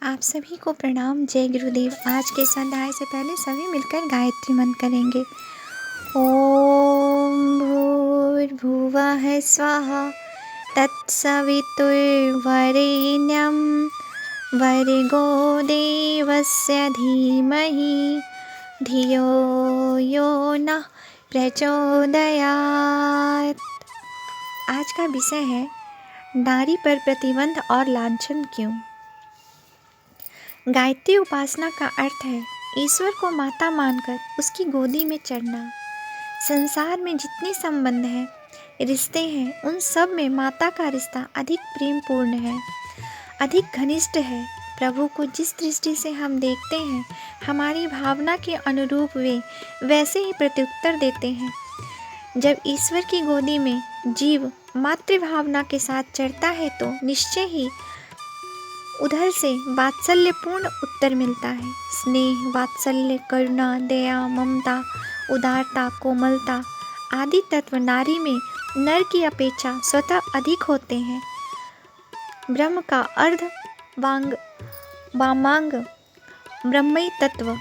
आप सभी को प्रणाम। जय गुरुदेव। आज के अध्याय से पहले सभी मिलकर गायत्री मंत्र करेंगे। ओम भूर्भुवः स्वाहा तत्सवितुर्वरेण्यं भर्गो देवस्य धीमहि धियो यो नः प्रचोदयात्। आज का विषय है नारी पर प्रतिबंध और लांछन क्यों। गायत्री उपासना का अर्थ है ईश्वर को माता मानकर उसकी गोदी में चढ़ना। संसार में जितने संबंध हैं, रिश्ते हैं, उन सब में माता का रिश्ता अधिक प्रेमपूर्ण है, अधिक घनिष्ठ है। प्रभु को जिस दृष्टि से हम देखते हैं, हमारी भावना के अनुरूप वे वैसे ही प्रत्युत्तर देते हैं। जब ईश्वर की गोदी में जीव मातृभावना के साथ चढ़ता है तो निश्चय ही उधर से वात्सल्यपूर्ण उत्तर मिलता है। स्नेह, वात्सल्य, करुणा, दया, ममता, उदारता, कोमलता आदि तत्व नारी में नर की अपेक्षा स्वतः अधिक होते हैं। ब्रह्म का अर्ध वामांग ब्रह्मई तत्व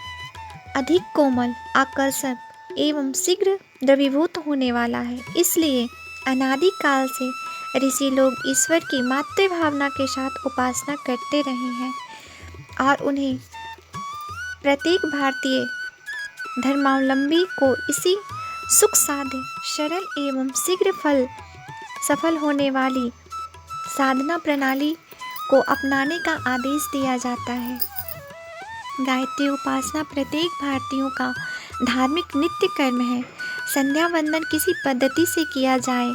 अधिक कोमल, आकर्षक एवं शीघ्र द्रवीभूत होने वाला है। इसलिए अनादि काल से ऋषि लोग ईश्वर की मातृभावना के साथ उपासना करते रहे हैं और उन्हें प्रत्येक भारतीय धर्मावलंबी को इसी सुख साध्य, सरल एवं शीघ्र सफल होने वाली साधना प्रणाली को अपनाने का आदेश दिया जाता है। गायत्री उपासना प्रत्येक भारतीयों का धार्मिक नित्य कर्म है। संध्या वंदन किसी पद्धति से किया जाए,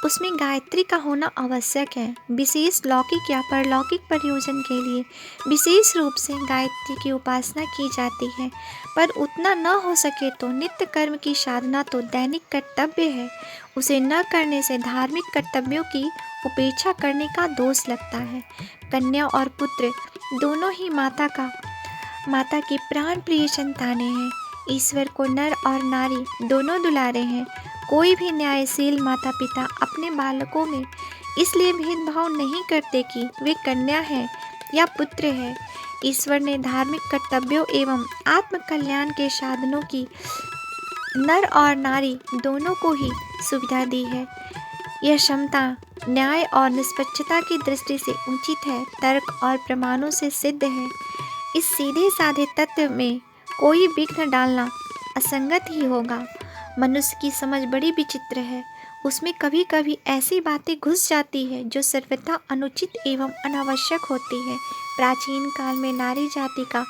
उसमें गायत्री का होना आवश्यक है। विशेष लौकिक या परलौकिक प्रयोजन के लिए विशेष रूप से गायत्री की उपासना की जाती है, पर उतना न हो सके तो नित्य कर्म की साधना तो दैनिक कर्तव्य है। उसे न करने से धार्मिक कर्तव्यों की उपेक्षा करने का दोष लगता है। कन्या और पुत्र दोनों ही माता की प्राण प्रिय संतानें हैं। ईश्वर को नर और नारी दोनों दुलारे हैं। कोई भी न्यायशील माता पिता अपने बालकों में इसलिए भेदभाव नहीं करते कि वे कन्या है या पुत्र है। ईश्वर ने धार्मिक कर्तव्यों एवं आत्म कल्याण के साधनों की नर और नारी दोनों को ही सुविधा दी है। यह क्षमता न्याय और निष्पक्षता की दृष्टि से उचित है, तर्क और प्रमाणों से सिद्ध है। इस सीधे साधे तत्व में कोई विघ्न डालना असंगत ही होगा। मनुष्य की समझ बड़ी विचित्र है। उसमें कभी कभी ऐसी बातें घुस जाती है जो सर्वथा अनुचित एवं अनावश्यक होती है। प्राचीन काल में नारी जाति का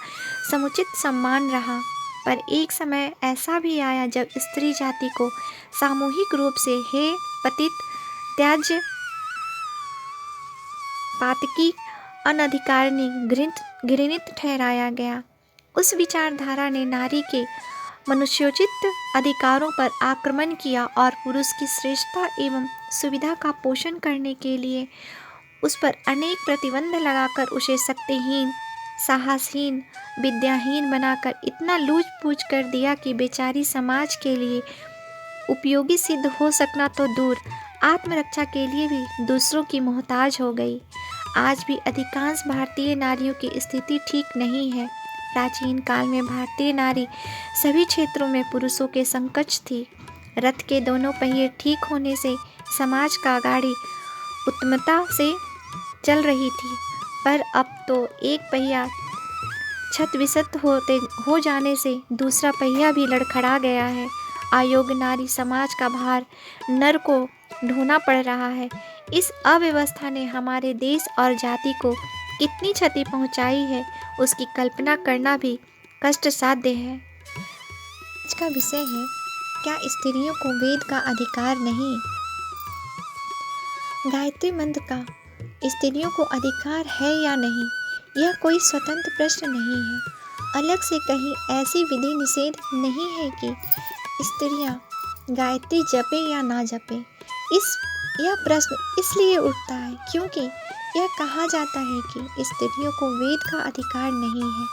समुचित सम्मान रहा, पर एक समय ऐसा भी आया जब स्त्री जाति को सामूहिक रूप से हे पतित, त्याज्य, पातकी, अनधिकारिणी, घृणित ठहराया गया। उस विचारधारा ने नारी के मनुष्योचित अधिकारों पर आक्रमण किया और पुरुष की श्रेष्ठता एवं सुविधा का पोषण करने के लिए उस पर अनेक प्रतिबंध लगाकर उसे शक्तिहीन, साहसहीन, विद्याहीन बनाकर इतना लूच पूछ कर दिया कि बेचारी समाज के लिए उपयोगी सिद्ध हो सकना तो दूर, आत्मरक्षा के लिए भी दूसरों की मोहताज हो गई। आज भी अधिकांश भारतीय नारियों की स्थिति ठीक नहीं है। प्राचीन काल में भारतीय नारी सभी क्षेत्रों में पुरुषों के समकक्ष थी। रथ के दोनों पहिए ठीक होने से समाज का गाड़ी उत्तमता से चल रही थी, पर अब तो एक पहिया क्षतविक्षत हो जाने से दूसरा पहिया भी लड़खड़ा गया है। अयोग्य नारी समाज का भार नर को ढोना पड़ रहा है। इस अव्यवस्था ने हमारे देश और जाति को कितनी क्षति पहुंचाई है, उसकी कल्पना करना भी कष्ट साध्य है। आज का विषय है, क्या स्त्रियों को वेद का अधिकार नहीं। गायत्री मंत्र का स्त्रियों को अधिकार है या नहीं, यह कोई स्वतंत्र प्रश्न नहीं है। अलग से कहीं ऐसी विधि निषेध नहीं है कि स्त्रियां गायत्री जपे या ना जपे। यह प्रश्न इसलिए उठता है क्योंकि यह कहा जाता है कि स्त्रियों को वेद का अधिकार नहीं है।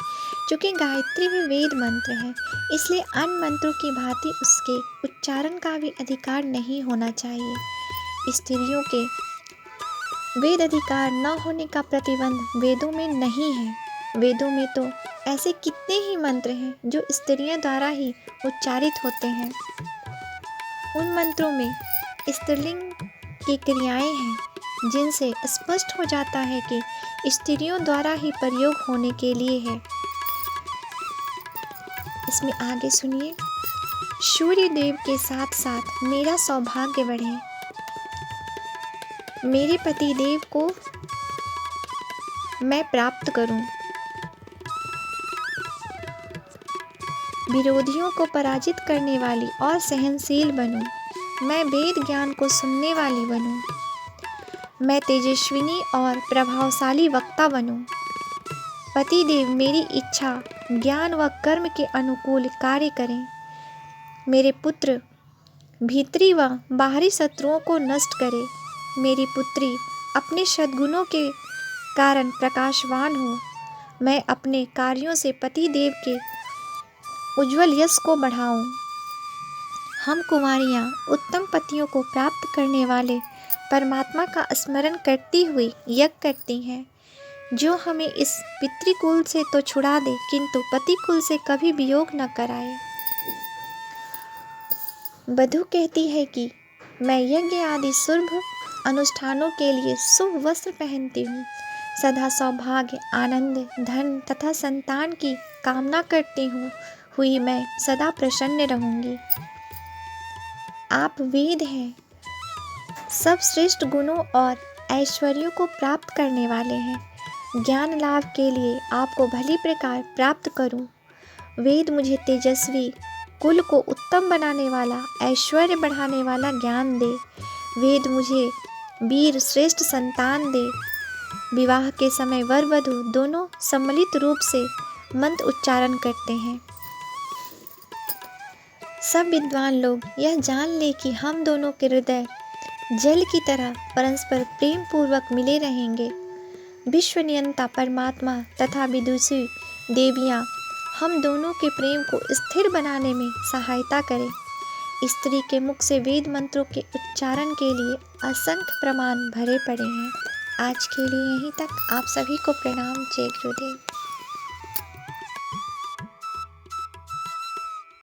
चूँकि गायत्री भी वेद मंत्र है, इसलिए अन्य मंत्रों की भांति उसके उच्चारण का भी अधिकार नहीं होना चाहिए। स्त्रियों के वेद अधिकार न होने का प्रतिबंध वेदों में नहीं है। वेदों में तो ऐसे कितने ही मंत्र हैं जो स्त्रियों द्वारा ही उच्चारित होते हैं। उन मंत्रों में स्त्रीलिंग की क्रियाएं हैं जिनसे स्पष्ट हो जाता है कि स्त्रियों द्वारा ही प्रयोग होने के लिए है। इसमें आगे सुनिए। सूर्य देव के साथ साथ मेरा सौभाग्य बढ़े, मेरे पति देव को मैं प्राप्त करूं, विरोधियों को पराजित करने वाली और सहनशील बनूं, मैं वेद ज्ञान को सुनने वाली बनूं, मैं तेजस्विनी और प्रभावशाली वक्ता बनूं। पति देव मेरी इच्छा, ज्ञान व कर्म के अनुकूल कार्य करें। मेरे पुत्र भीतरी व बाहरी शत्रुओं को नष्ट करे। मेरी पुत्री अपने सद्गुणों के कारण प्रकाशवान हो। मैं अपने कार्यों से पति देव के उज्जवल यश को बढ़ाऊं। हम कुमारियां उत्तम पतियों को प्राप्त करने वाले परमात्मा का स्मरण करती हुई यज्ञ करती हैं, जो हमें इस पितृकुल से तो छुड़ा दे किंतु पतिकुल से कभी वियोग न कराए। वधू कहती है कि मैं यज्ञ आदि शुभ अनुष्ठानों के लिए शुभ वस्त्र पहनती हूँ, सदा सौभाग्य, आनंद, धन तथा संतान की कामना करती हुई मैं सदा प्रसन्न रहूंगी। आप वेद हैं, सब श्रेष्ठ गुणों और ऐश्वर्यों को प्राप्त करने वाले हैं। ज्ञान लाभ के लिए आपको भली प्रकार प्राप्त करूं। वेद मुझे तेजस्वी, कुल को उत्तम बनाने वाला, ऐश्वर्य बढ़ाने वाला ज्ञान दे। वेद मुझे वीर श्रेष्ठ संतान दे। विवाह के समय वर वधू दोनों सम्मिलित रूप से मंत्र उच्चारण करते हैं। सब विद्वान लोग यह जान ले कि हम दोनों के हृदय जल की तरह परस्पर प्रेम पूर्वक मिले रहेंगे। विश्व नियंता परमात्मा तथा विदुषी देवियाँ हम दोनों के प्रेम को स्थिर बनाने में सहायता करें। स्त्री के मुख से वेद मंत्रों के उच्चारण के लिए असंख्य प्रमाण भरे पड़े हैं। आज के लिए यहीं तक। आप सभी को प्रणाम। जय गुरुदेव।